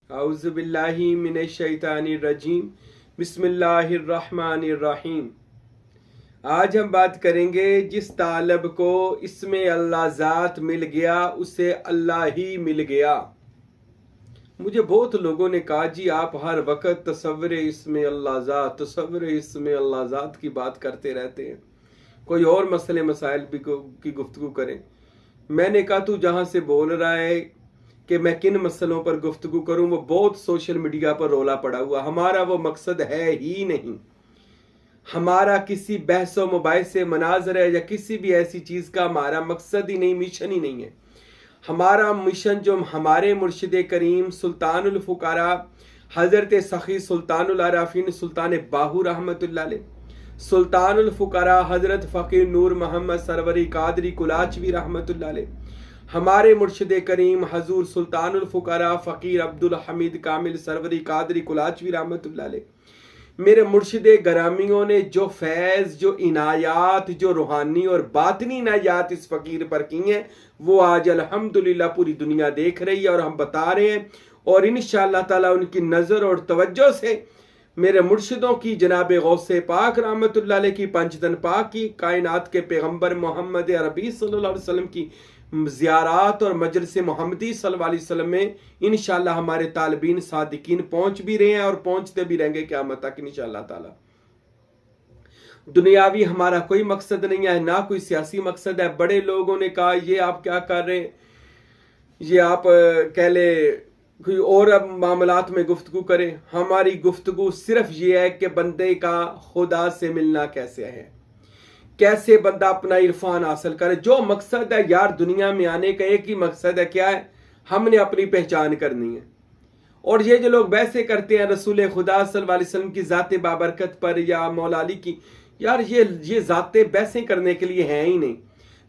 औज़ुबिल्लाहि मिनश्शैतानिर्रजीम बिस्मिल्लाहिर्रहमानिर्रहीम। आज हम बात करेंगे जिस तालब को इसमें अल्लाह ज़ात मिल गया उसे अल्लाह ही मिल गया। मुझे बहुत लोगों ने कहा जी आप हर वक्त तसव्वुर इसमें अल्लाह ज़ात तसव्वुर इसमें अल्लाह ज़ात की बात करते रहते हैं, कोई और मसले मसाइल भी की गुफ्तगू करें। मैंने कहा तू जहाँ से बोल रहा है कि मैं किन मसलों पर गुफ्तगू करूं, वो बहुत सोशल मीडिया पर रोला पड़ा हुआ। हमारा वो मकसद है ही नहीं। हमारा किसी बहसो मुबाहिसे मनाजरे या किसी भी ऐसी चीज़ का हमारा मकसद ही नहीं, मिशन ही नहीं है। हमारा मिशन जो हमारे मुर्शिद करीम सुल्तानुल फुकारा हज़रत सखी सुल्तानुल आराफीन सुल्तान बाहू रहमतुल्लाह अलैह, सुल्तानुल फुकारा हज़रत फ़कीर नूर मोहम्मद सरवरी कादरी कुलाचवी रहमतुल्लाह अलैह, हमारे मुर्शिद करीम हजूर सुल्तानुल फुकारा फ़कीर अब्दुल हमीद कामिल सरवरी कादरी कुलाचवी रहमतुल्लाह अलैह, मेरे मुर्शिद गरामियों ने जो फैज़, जो इनायात, जो रूहानी और बातनी इनायात इस फ़कीर पर की हैं, वो आज अल्हम्दुलिल्लाह पूरी दुनिया देख रही है और हम बता रहे हैं। और इंशाअल्लाह ताला उनकी नज़र और तवज्जो से मेरे मुर्शिदों की जनाब गौसे पाक रहमतुल्लाह अलैह की पंचतन पाक की कायनात के पैगम्बर मोहम्मद अरबी सल्लल्लाहु अलैहि वसल्लम की ज़ियारात और मजलिस मोहम्मदी सल्लल्लाहु अलैहि वसल्लम में इंशाअल्लाह हमारे तालिबीन सादिकीन पहुंच भी रहे हैं और पहुंचते भी रहेंगे क़यामत तक इंशाअल्लाह ताला। दुनियावी हमारा कोई मकसद नहीं है, ना कोई सियासी मकसद है। बड़े लोगों ने कहा ये आप क्या कर रहे हैं, ये आप कह ले कोई और अब मामलात में गुफ्तगू करें। हमारी गुफ्तगू सिर्फ ये है कि बंदे का खुदा से मिलना कैसे है, कैसे बंदा अपना इरफान हासिल करे। जो मकसद है यार दुनिया में आने का एक ही मकसद है, क्या है, हमने अपनी पहचान करनी है। और ये जो लोग बहसें करते हैं रसूल खुदा सल्लल्लाहु अलैहि वसल्लम की ज़ात बाबरकत पर या मौला अली की, यार ये ज़ातें बहसें करने के लिए हैं ही नहीं।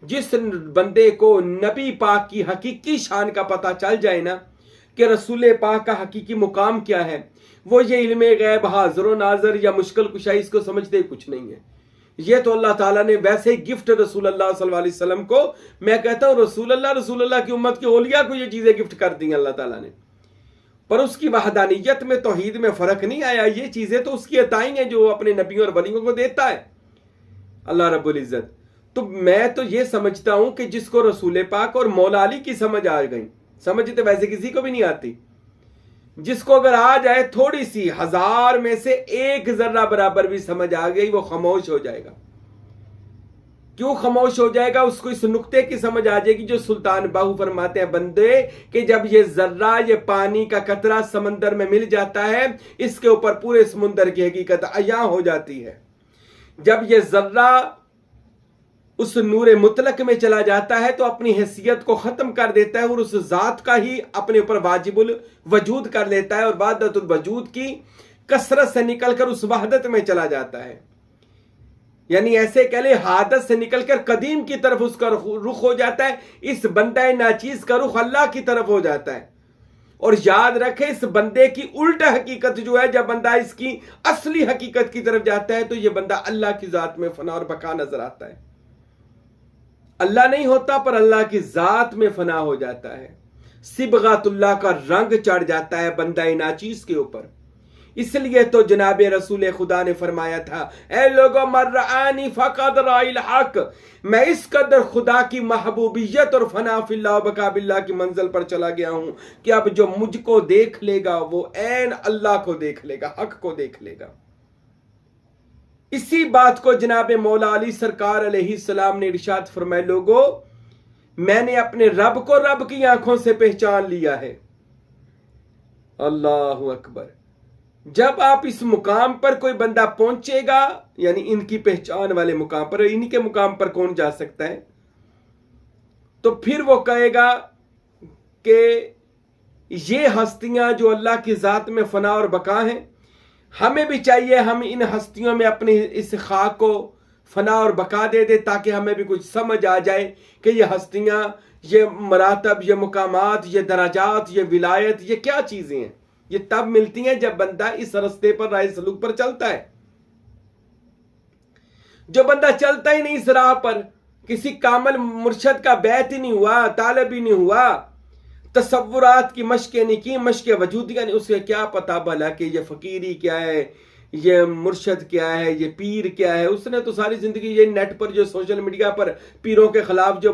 जिस बंदे को नबी पाक की हकीकी शान का पता चल जाए ना कि रसूल पाक का हकीकी मुकाम क्या है, वो ये इल्मे गैब हाज़िर नाज़िर या मुश्किल कुशाई इसको समझते कुछ नहीं है। ये तो अल्लाह ताला ने वैसे ही गिफ्ट रसूल अल्लाह सल्लल्लाहु अलैहि वसल्लम को, मैं कहता हूँ रसूल अल्लाह की उम्मत की औलिया को ये चीज़ें गिफ्ट कर दी अल्लाह ताला ने, पर उसकी वहदानियत में तौहीद में फ़र्क नहीं आया। ये चीज़ें तो उसकी अताई हैं जो अपने नबियों और वलियों को देता है अल्लाह रब्बुल इज़्ज़त। तो मैं तो ये समझता हूँ कि जिसको रसूल पाक और मौला अली की समझ आ गई, समझ तो वैसे किसी को भी नहीं आती, जिसको अगर आ जाए थोड़ी सी, 1000 में से 1 जर्रा बराबर भी समझ आ गई, वो खामोश हो जाएगा। क्यों खामोश हो जाएगा? उसको इस नुक्ते की समझ आ जाएगी जो सुल्तान बाहू फरमाते हैं बंदे कि जब ये जर्रा, ये पानी का कतरा समंदर में मिल जाता है, इसके ऊपर पूरे समुंदर की हकीकत अयां हो जाती है। जब ये जर्रा उस नूरे मुतलक में चला जाता है तो अपनी हैसियत को खत्म कर देता है और उस जात का ही अपने ऊपर वाजिबुल वजूद कर लेता है और वाहदतुल वजूद की कसरत से निकलकर उस वहदत में चला जाता है। यानी ऐसे कह ले हादत से निकलकर कदीम की तरफ उसका रुख हो जाता है। इस बंदा नाचीज का रुख अल्लाह की तरफ हो जाता है। और याद रखे इस बंदे की उल्टा हकीकत जो है, जब बंदा इसकी असली हकीकत की तरफ जाता है तो यह बंदा अल्लाह की जात में फना और बका नजर आता है। अल्लाह नहीं होता पर अल्लाह की जात में फना हो जाता है। सिबगातुल्लाह का रंग चढ़ जाता है बंदा नाचीज के ऊपर। इसलिए तो जनाब रसूल खुदा ने फरमाया था, ए लोगों मर्रानी फक़द राइल हक, मैं इस कदर खुदा की महबूबियत और फना फिल्लाह बका बिल्लाह की मंजिल पर चला गया हूं कि अब जो मुझको देख लेगा वो ऐन अल्लाह को देख लेगा, हक को देख लेगा। इसी बात को जनाब मौला अली सरकार अलैहिस्सलाम ने इरशाद फरमाया, लोगों मैंने अपने रब को रब की आंखों से पहचान लिया है। अल्लाहु अकबर। जब आप इस मुकाम पर कोई बंदा पहुंचेगा, यानी इनकी पहचान वाले मुकाम पर, इनके मुकाम पर कौन जा सकता है, तो फिर वो कहेगा कि ये हस्तियां जो अल्लाह की जात में फना और बका हैं, हमें भी चाहिए हम इन हस्तियों में अपनी इस खाक को फना और बका दे दे, ताकि हमें भी कुछ समझ आ जाए कि ये हस्तियां, ये मरातब, ये मुकामात, ये दराजात, ये विलायत, ये क्या चीजें हैं। ये तब मिलती हैं जब बंदा इस रास्ते पर, राह सलूक पर चलता है। जो बंदा चलता ही नहीं इस राह पर, किसी कामल मुर्शद का बैत ही नहीं हुआ, तालब ही नहीं हुआ, तसव्वुरात की मशक़ें नहीं की, मशक़ वजूदिया नहीं, उसे क्या पता भला कि ये फ़कीरी क्या है, ये मुर्शद क्या है, ये पीर क्या है। उसने तो सारी ज़िंदगी ये नेट पर जो सोशल मीडिया पर पीरों के ख़िलाफ़ जो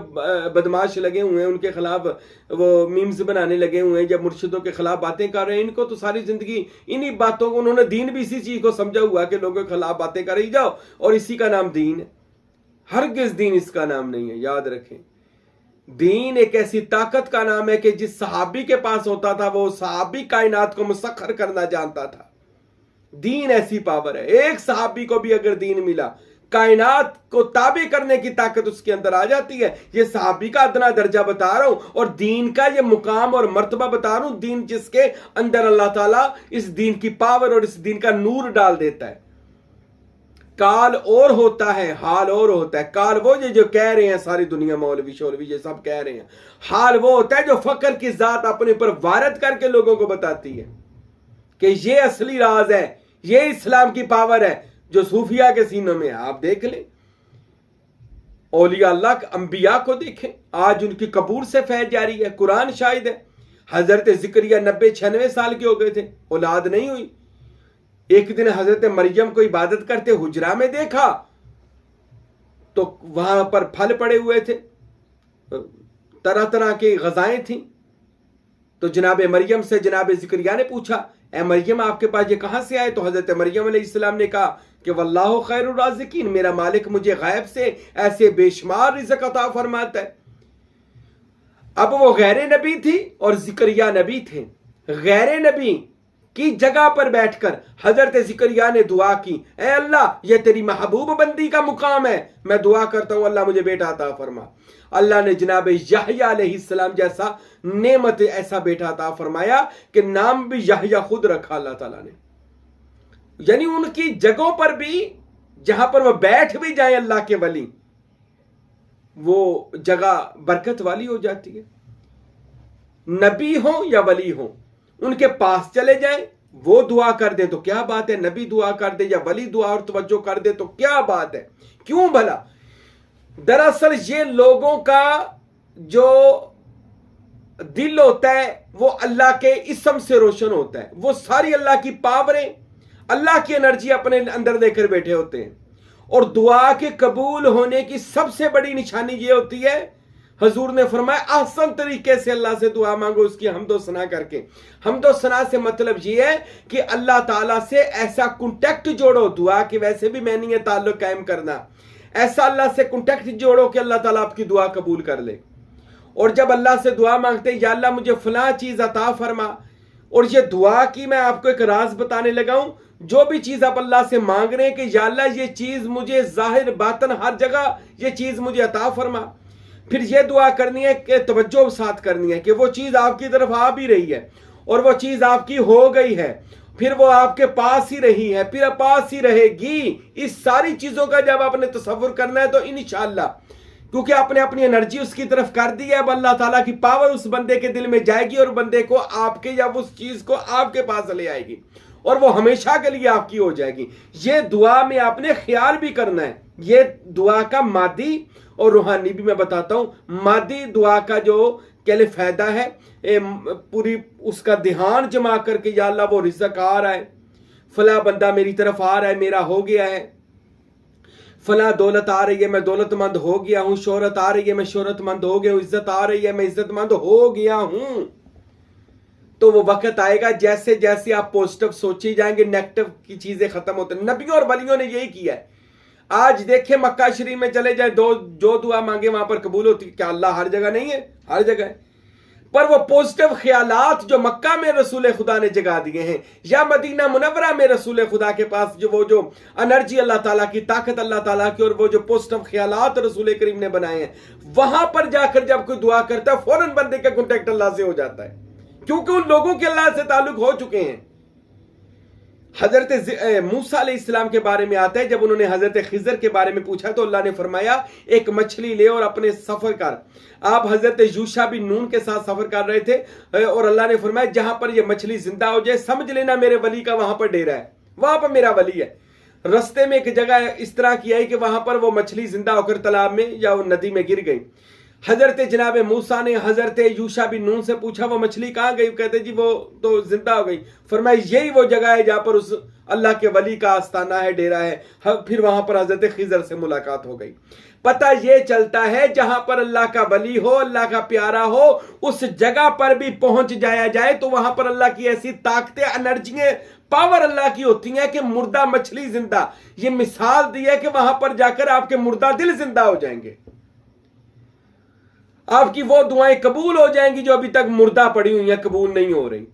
बदमाश लगे हुए हैं, उनके ख़िलाफ़ वो मीम्स बनाने लगे हुए हैं, जब मुर्शिदों के ख़िलाफ़ बातें कर रहे हैं, इनको तो सारी ज़िंदगी इन्हीं बातों को, उन्होंने दीन भी इसी चीज़ को समझा हुआ कि लोगों के ख़िलाफ़ बातें कर ही जाओ और इसी का नाम दीन है। हरगिज़ दीन इसका नाम नहीं है, याद रखें। दीन एक ऐसी ताकत का नाम है कि जिस सहाबी के पास होता था वो सहाबी कायनात को मुसख्खर करना जानता था। दीन ऐसी पावर है, एक सहाबी को भी अगर दीन मिला, कायनात को ताबे करने की ताकत उसके अंदर आ जाती है। ये सहाबी का अदना दर्जा बता रहा हूं और दीन का ये मुकाम और मर्तबा बता रहा हूं। दीन जिसके अंदर अल्लाह ताला इस दीन की पावर और इस दीन का नूर डाल देता है। काल और होता है, हाल और होता है। काल वो जो कह रहे हैं सारी दुनिया, मौलवी शौलवी ये सब कह रहे हैं, हाल वो होता है जो फकर की जात अपने ऊपर वारद करके लोगों को बताती है कि ये असली राज है, ये इस्लाम की पावर है जो सूफिया के सीनों में है। आप देख लें, औलिया अल्लाह अंबिया को देखें, आज उनकी कबूर से फैज जारी है। कुरान शाहिद है, हजरत जिक्रिया 90-96 साल के हो गए थे, औलाद नहीं हुई। एक दिन हजरत मरियम को इबादत करते हुजरा में देखा तो वहां पर फल पड़े हुए थे, तरह तरह की गजाएं थी। तो जनाब मरियम से जनाब जिक्रिया ने पूछा, ए मरियम आपके पास ये कहां से आए? तो हजरत मरियम अलैहिस्सलाम ने कहा कि वल्लाहु खैरुर राज़िकीन, मेरा मालिक मुझे गायब से ऐसे बेशुमार रिज़्क़ अता फरमाता है। अब वो गैर नबी थी और जिक्रिया नबी थे। गैर नबी की जगह पर बैठकर हजरत जिक्रिया ने दुआ की, ए अल्लाह ये तेरी महबूब बंदी का मुकाम है, मैं दुआ करता हूं अल्लाह मुझे बेटा अता फरमा। अल्लाह ने जनाब याहया अलैहिस्सलाम जैसा नेमत ऐसा बेटा अता फरमाया कि नाम भी याहया खुद रखा अल्लाह ताला ने। यानी उनकी जगहों पर भी जहां पर वो बैठ भी जाए अल्लाह के वली, वो जगह बरकत वाली हो जाती है। नबी हो या वली हो, उनके पास चले जाएं, वो दुआ कर दे तो क्या बात है, नबी दुआ कर दे या वली दुआ और तवज्जो कर दे तो क्या बात है। क्यों भला? दरअसल ये लोगों का जो दिल होता है वो अल्लाह के इस्म से रोशन होता है। वो सारी अल्लाह की पावरें, अल्लाह की एनर्जी अपने अंदर लेकर बैठे होते हैं। और दुआ के कबूल होने की सबसे बड़ी निशानी ये होती है, हजूर ने फरमाया आसान तरीके से अल्लाह से दुआ मांगो, उसकी हमदो सना करके। हमदो सना से मतलब ये है कि अल्लाह ताला से ऐसा कॉन्टेक्ट जोड़ो, दुआ की वैसे भी मैं नहीं है ताल्लुक कायम करना, ऐसा अल्लाह से कॉन्टेक्ट जोड़ो कि अल्लाह ताला आपकी दुआ कबूल कर ले। और जब अल्लाह से दुआ मांगते या अल्लाह मुझे फलां चीज अता फरमा, और ये दुआ की मैं आपको एक राज बताने लगा हूं, जो भी चीज आप अल्लाह से मांग रहे हैं कि या अल्लाह ये चीज मुझे जाहिर बातन हर जगह ये चीज मुझे अता फरमा, फिर ये दुआ करनी है कि तवज्जो साथ करनी है कि वो चीज आपकी तरफ आ भी रही है और वो चीज आपकी हो गई है, फिर वो आपके पास ही रही है, फिर पास ही रहेगी। इस सारी चीजों का जब आपने तसव्वुर करना है तो इंशाअल्लाह, क्योंकि आपने अपनी एनर्जी उसकी तरफ कर दी है, अब अल्लाह ताला की पावर उस बंदे के दिल में जाएगी और बंदे को आपके या उस चीज को आपके पास ले आएगी और वो हमेशा के लिए आपकी हो जाएगी। ये दुआ में आपने ख्याल भी करना है। ये दुआ का मादी और रूहानी भी मैं बताता हूं। मादी दुआ का जो क्या फायदा है, पूरी उसका ध्यान जमा करके या अल्लाह वो रिज़्क़ आ रहा है, फला बंदा मेरी तरफ आ रहा है, मेरा हो गया है, फला दौलत आ रही है, मैं दौलतमंद हो गया हूं, शोहरत आ रही है, मैं शोहरतमंद हो गया हूं, इज्जत आ रही है, मैं इज्जतमंद हो गया हूं। तो वो वक्त आएगा जैसे जैसे आप पॉजिटिव सोची जाएंगे, नेगेटिव की चीजें खत्म होती। नबियों और वलियों ने यही किया है। आज देखे मक्का शरीफ में चले जाए, जो दुआ मांगे वहां पर कबूल होती। क्या अल्लाह हर जगह नहीं है? हर जगह है। पर वो पॉजिटिव ख्यालात जो मक्का में रसूल खुदा ने जगा दिए हैं या मदीना मुनव्वरा में रसूल खुदा के पास जो वो जो एनर्जी अल्लाह ताला की, ताकत अल्लाह ताला की और वो जो पॉजिटिव ख्यालात रसूल करीम ने बनाए हैं, वहां पर जाकर जब कोई दुआ करता है फौरन बंदे का कॉन्टेक्ट अल्लाह से हो जाता है, क्योंकि उन लोगों के अल्लाह से ताल्लुक हो चुके हैं। हजरत मूसा अलैहिस्सलाम के बारे में आता है, जब उन्होंने हजरत खिजर के बारे में पूछा तो अल्लाह ने फरमाया एक मछली ले और अपने सफर कर। आप हजरत यूशा बिन नून के साथ सफर कर रहे थे और अल्लाह ने फरमाया जहां पर ये मछली जिंदा हो जाए समझ लेना मेरे वली का वहां पर डेरा है, वहां पर मेरा वली है। रस्ते में एक जगह इस तरह की आई कि वहां पर वो मछली जिंदा होकर तालाब में या नदी में गिर गई। हजरत जनाब मूसा ने हजरत यूशा बिन नून से पूछा वो मछली कहाँ गई? कहते जी वो तो जिंदा हो गई। फरमाया यही वो जगह है जहां पर उस अल्लाह के वली का आस्थाना है, डेरा है। फिर वहां पर हजरत खिजर से मुलाकात हो गई। पता ये चलता है जहां पर अल्लाह का वली हो, अल्लाह का प्यारा हो, उस जगह पर भी पहुंच जाया जाए तो वहां पर अल्लाह की ऐसी ताकतें, एनर्जियां, पावर अल्लाह की होती हैं कि मुर्दा मछली जिंदा। ये मिसाल दी है कि वहां पर जाकर आपके मुर्दा दिल जिंदा हो जाएंगे, आपकी वो दुआएं कबूल हो जाएंगी जो अभी तक मुर्दा पड़ी हुई हैं, कबूल नहीं हो रही।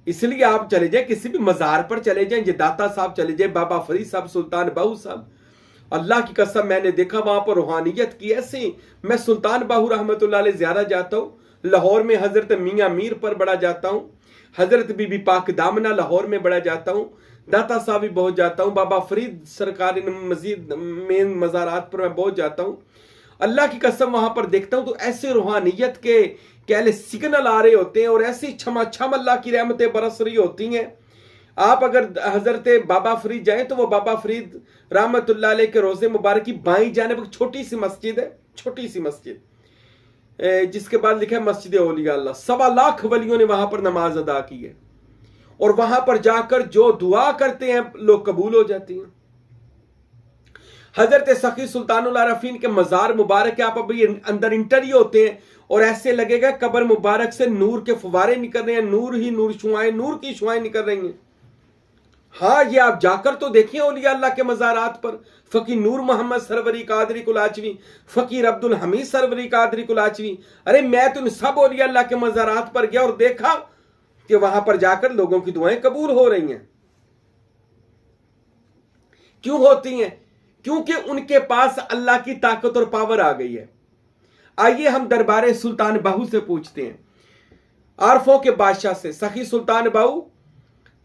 इसलिए आप चले जाए, किसी भी मजार पर चले जाए, ये दाता साहब चले जाए, बाबा फरीद साहब, सुल्तान बाहू साहब, अल्लाह की कसम मैंने देखा वहां पर रूहानियत की ऐसी। मैं सुल्तान बाहू रहमतुल्लाह अलैह ज़ियारत जाता हूं, लाहौर में हजरत मियाँ मीर पर बड़ा जाता हूं, हजरत बीबी पाक दामना लाहौर में बड़ा जाता हूं, दाता साहब भी बहुत जाता हूं, बाबा फरीद सरकारी मस्जिद मेन मज़ारात पर मैं बहुत जाता हूं। अल्लाह की कसम वहां पर देखता हूं तो ऐसे रूहानियत के कहले सिग्नल आ रहे होते हैं और ऐसी छमाछम अल्लाह की रहमतें बरस रही होती हैं। आप अगर हजरत बाबा फरीद जाएं तो वो बाबा फरीद रहमतुल्लाह अलैह के रोजे मुबारक की बाईं जानिब छोटी सी मस्जिद है, छोटी सी मस्जिद, जिसके बाद लिखा है मस्जिद औलिया अल्लाह। 1.25 लाख वलियों ने वहां पर नमाज अदा की है और वहां पर जाकर जो दुआ करते हैं लोग कबूल हो जाती हैं। हजरत सखी सुल्तानुल आरफीन के मजार मुबारक के आप अभी अंदर इंटर ही होते हैं और ऐसे लगेगा कब्र मुबारक से नूर के फुवारे निकल रहे हैं, नूर ही नूर, शुआएं नूर की शुआएं निकल रही हैं। हाँ, ये आप जाकर तो देखिए औलिया अल्लाह के मज़ारात पर। फ़कीर नूर मोहम्मद सरवरी कादरी कुलाचवी, फ़कीर अब्दुल हमीद सरवरी कादरी कुलाचवी, अरे मैं तो इन सब औलिया अल्लाह के मज़ारात पर गया और देखा कि वहां पर जाकर लोगों की दुआएं कबूल हो रही हैं। क्यों होती हैं? क्योंकि उनके पास अल्लाह की ताकत और पावर आ गई है। आइए हम दरबार सुल्तान बाहू से पूछते हैं, आरफों के बादशाह से, सखी सुल्तान बाहू,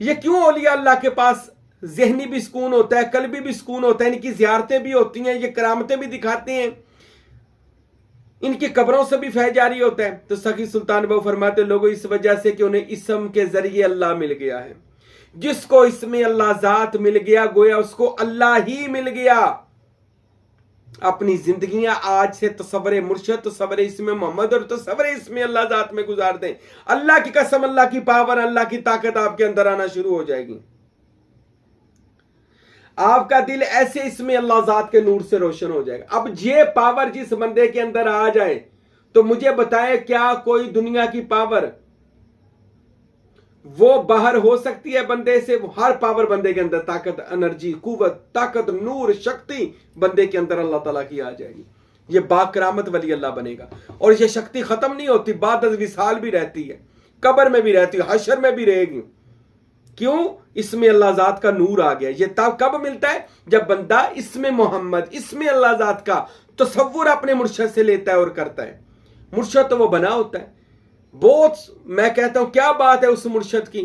ये क्यों औलिया अल्लाह के पास ज़हनी भी सुकून होता है, कल्बी भी सुकून होता है, इनकी ज़ियारतें भी होती हैं, ये करामतें भी दिखाते हैं, इनकी कब्रों से भी फैज जारी होता है? तो सखी सुल्तान बाहू फरमाते लोगों इस वजह से कि उन्हें इसम के जरिए अल्लाह मिल गया है। जिसको इसमें अल्लाह जात मिल गया गोया उसको अल्लाह ही मिल गया। अपनी जिंदगियां आज से तसव्वुर मुर्शद, तसव्वुर इसमें मोहम्मद और तसव्वुर इसमें अल्लाह जात में गुजार दें। अल्लाह की कसम, अल्लाह की पावर, अल्लाह की ताकत आपके अंदर आना शुरू हो जाएगी। आपका दिल ऐसे इसमें अल्लाह जात के नूर से रोशन हो जाएगा। अब ये पावर जिस बंदे के अंदर आ जाए तो मुझे बताएं, क्या कोई दुनिया की पावर वो बाहर हो सकती है बंदे से? हर पावर बंदे के अंदर, ताकत, एनर्जी, कुव्वत, ताकत, नूर, शक्ति बंदे के अंदर अल्लाह ताला की आ जाएगी। ये बाकरामत वली अल्लाह बनेगा और ये शक्ति खत्म नहीं होती, बाद विसाल भी रहती है, कब्र में भी रहती है, हशर में भी रहेगी। क्यों? इसमें अल्लाह जात का नूर आ गया। ये तब कब मिलता है? जब बंदा इसमें मोहम्मद, इसमें अल्लाह जात का तसव्वुर अपने मुर्शद से लेता है और करता है। मुर्शद तो वो बना होता है। बहुत, मैं कहता हूं क्या बात है उस मुर्शद की,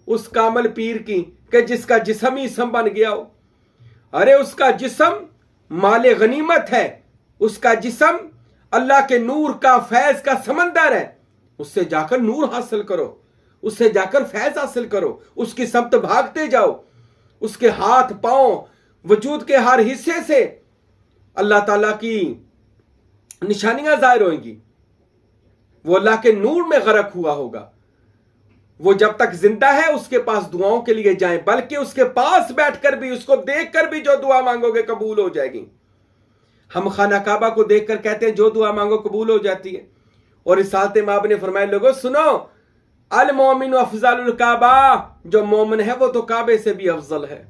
उस कामल पीर की, कि जिसका जिस्म ही इसम बन गया हो। अरे उसका जिस्म माले गनीमत है, उसका जिस्म अल्लाह के नूर का, फैज का समंदर है। उससे जाकर नूर हासिल करो, उससे जाकर फैज हासिल करो, उसकी समत भागते जाओ। उसके हाथ पांव, वजूद के हर हिस्से से अल्लाह ताला की निशानियां जाहिर होंगी। वो अल्लाह के नूर में गरक हुआ होगा। वो जब तक जिंदा है उसके पास दुआओं के लिए जाएं, बल्कि उसके पास बैठकर भी, उसको देखकर भी जो दुआ मांगोगे कबूल हो जाएगी। हम खाना काबा को देखकर कहते हैं जो दुआ मांगो कबूल हो जाती है। और रिसालत माब ने फरमाया लोगों सुनो, अल मोमिन अफजलुल काबा, जो मोमिन है वो तो काबे से भी अफजल है।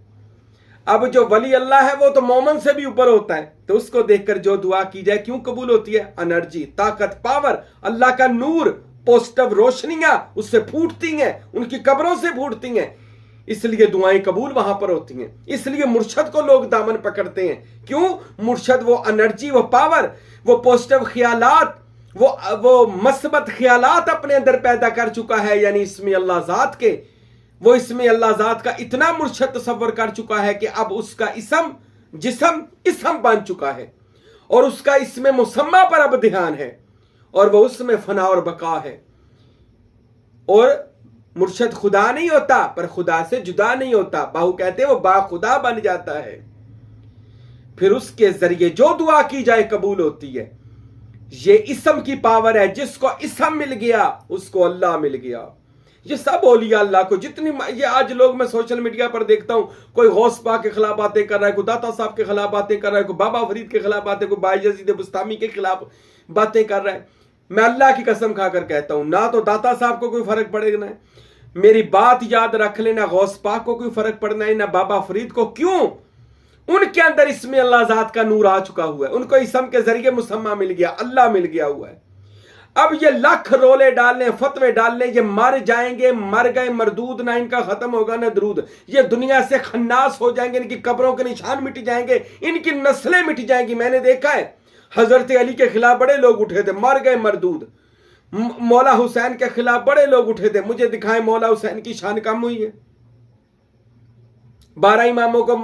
अब जो वली अल्लाह है वो तो मोमिन से भी ऊपर होता है। तो उसको देखकर जो दुआ की जाए क्यों कबूल होती है? एनर्जी, ताकत, पावर, अल्लाह का नूर, पॉजिटिव रोशनियां उससे फूटती हैं, उनकी कब्रों से फूटती हैं, इसलिए दुआएं कबूल वहां पर होती हैं। इसलिए मुर्शद को लोग दामन पकड़ते हैं। क्यों? मुर्शद वो एनर्जी, वो पावर, वो पॉजिटिव ख्यालात, वो मस्बत ख्यालात अपने अंदर पैदा कर चुका है। यानी इसमें अल्लाह जात के, वो इसमें अल्लाह जात का इतना मुर्शद तसव्वुर कर चुका है कि अब उसका इसम, जिस्म इसम बन चुका है और उसका इसमें मुसम्मा पर अब ध्यान है और वो उसमें फना और बका है। और मुर्शद खुदा नहीं होता पर खुदा से जुदा नहीं होता। बाहू कहते हैं वो बाखुदा बन जाता है। फिर उसके जरिए जो दुआ की जाए कबूल होती है। ये इसम की पावर है, जिसको इसम मिल गया उसको अल्लाह मिल गया। ये सब औलिया अल्लाह को जितनी, ये आज लोग मैं सोशल मीडिया पर देखता हूं, कोई गौस पाक के खिलाफ बातें कर रहा है, कोई दाता साहब के खिलाफ बातें कर रहा है, कोई बाबा फरीद के खिलाफ बातें, कोई बायजीद बुस्तामी के खिलाफ बातें कर रहा है। मैं अल्लाह की कसम खाकर कहता हूं, ना तो दाता साहब को कोई फर्क पड़ेगा, ना मेरी बात याद रख लेना, गौस पाक को कोई फर्क पड़ना है, ना बाबा फरीद को। क्यों? उनके अंदर इसमें अल्लाह जात का नूर आ चुका हुआ है, उनको इसम के जरिए मुसम्मा मिल गया, अल्लाह मिल गया हुआ है। अब ये लाख रोले डालने, फतवे डालने, ये मर जाएंगे, मर गए मरदूद, ना इनका खत्म होगा ना दरूद, ये दुनिया से खन्नास हो जाएंगे, इनकी कब्रों के निशान मिट जाएंगे, इनकी नस्लें मिट जाएंगी। मैंने देखा है हजरत अली के खिलाफ बड़े लोग उठे थे, मर गए मरदूद। मौला हुसैन के खिलाफ बड़े लोग उठे थे, मुझे दिखाएं मौला हुसैन की शान कम हुई है? 12 इमामों को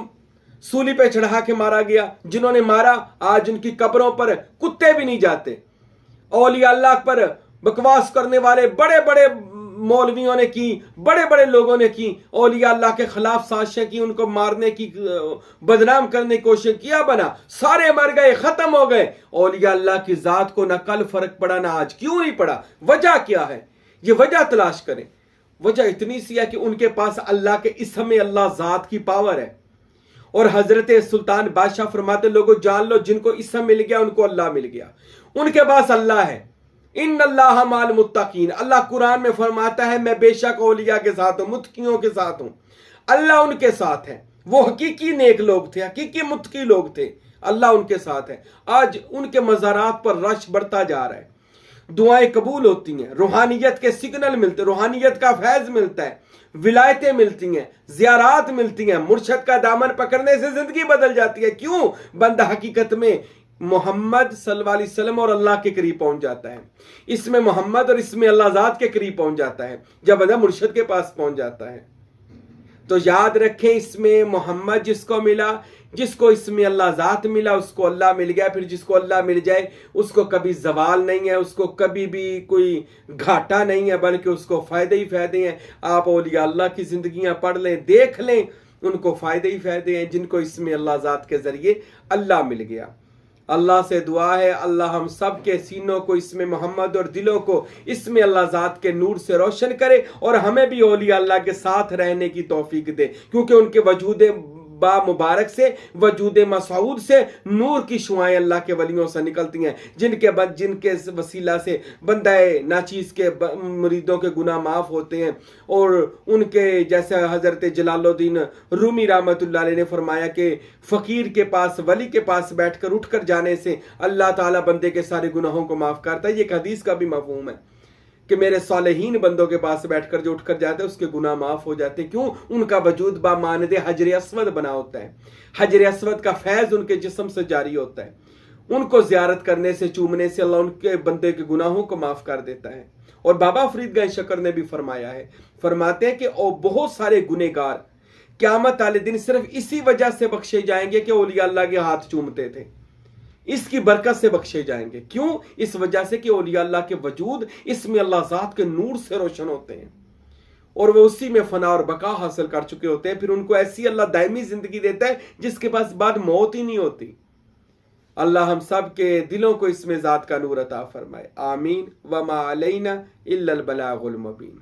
सूली पे चढ़ा के मारा गया, जिन्होंने मारा आज उनकी कब्रों पर कुत्ते भी नहीं जाते। औलिया अल्लाह पर बकवास करने वाले बड़े बड़े मौलवियों ने की, बड़े बड़े लोगों ने की, औलिया अल्लाह के खिलाफ साजिशें की, उनको मारने की, बदनाम करने की कोशिश किया, बना सारे मर गए, खत्म हो गए। औलिया अल्लाह की जात को न कल फर्क पड़ा ना आज। क्यों नहीं पड़ा? वजह क्या है? ये वजह तलाश करें। वजह इतनी सी है कि उनके पास अल्लाह के इसमें अल्लाह जात की पावर है। और हजरत सुल्तान बादशाह फरमाते, लोगों जान लो, जिनको इसम मिल गया उनको अल्लाह मिल गया, उनके पास अल्लाह है। इन्नल्लाह माल मुत्तकीन, अल्लाह कुरान में फरमाता है मैं बेशक औलिया के साथ हूं, मुत्तकियों के साथ हूं। अल्लाह उनके साथ है, वो हकीकी नेक लोग थे, हकीकी मुत्तकी लोग थे, अल्लाह उनके साथ है। आज उनके मज़ारात पर रश बढ़ता जा रहा है, दुआएं कबूल होती हैं, रूहानियत के सिग्नल मिलते, रूहानियत का फैज मिलता है, विलायतें मिलती हैं, ज़ियारात मिलती हैं, मुर्शद का दामन पकड़ने से जिंदगी बदल जाती है। क्यों? बंदा हकीकत में मोहम्मद सल्लल्लाहु अलैहि वसल्लम और अल्लाह के करीब पहुंच जाता है, इसमें मोहम्मद और इसमें अल्लाह ज़ात के करीब पहुंच जाता है, जब बंदा मुर्शद के पास पहुंच जाता है। तो याद रखें, इसमें मोहम्मद जिसको मिला, जिसको इसमें अल्लाह ज़ात मिला, उसको अल्लाह मिल गया। फिर जिसको अल्लाह मिल जाए उसको कभी जवाल नहीं है, उसको कभी भी कोई घाटा नहीं है, बल्कि उसको फ़ायदे ही फ़ायदे हैं। आप औलिया अल्लाह की ज़िंदगियाँ पढ़ लें, देख लें, उनको फ़ायदे ही फ़ायदे हैं, जिनको इसमें अल्लाह ज़ात के ज़रिए अल्लाह मिल गया। अल्लाह से दुआ है, अल्लाह हम सब के सीनों को इसमें मोहम्मद और दिलों को इसमें अल्लाह ज़ात के नूर से रोशन करे, और हमें भी औलिया अल्लाह के साथ रहने की तौफीक दे, क्योंकि उनके वजूद बा मुबारक से, वजूद मसऊद से नूर की शुआएं अल्लाह के वलियों से निकलती हैं, जिनके वसीला से बंदाए नाचीज़ के मुरीदों के गुनाह माफ़ होते हैं। और उनके जैसे हज़रत जलालुद्दीन रूमी रहमतुल्लाह अलैह ने फरमाया कि फ़कीर के पास, वली के पास बैठकर उठकर जाने से अल्लाह ताला बंदे के सारे गुनाहों को माफ़ करता है। ये एक हदीस का भी मफ़हूम है कि मेरे सालेहीन बंदों के पास बैठकर जो उठकर जाते हैं उसके गुनाह माफ हो जाते हैं। क्यों? उनका वजूद बामानदे हजर अस्वद बना होता है, हजर अस्वद का फैज उनके जिस्म से जारी होता है। उनको ज़ियारत करने से, चूमने से अल्लाह उनके बंदे के गुनाहों को माफ कर देता है। और बाबा फरीद गंज शकर ने भी फरमाया है, फरमाते हैं कि बहुत सारे गुनहगार क़यामत वाले दिन सिर्फ इसी वजह से बख्शे जाएंगे कि औलिया अल्लाह के हाथ चूमते थे, इसकी बरकत से बख्शे जाएंगे। क्यों? इस वजह से कि औलिया अल्लाह के वजूद इसमें अल्लाह ज़ात के नूर से रोशन होते हैं, और वो उसी में फना और बका हासिल कर चुके होते हैं। फिर उनको ऐसी अल्लाह दायमी जिंदगी देता है जिसके पास बाद मौत ही नहीं होती। अल्लाह हम सब के दिलों को इसमें ज़ात का नूर अता फरमाए। आमीन। वमा अलैना इल्लल बलागुल मुबीन।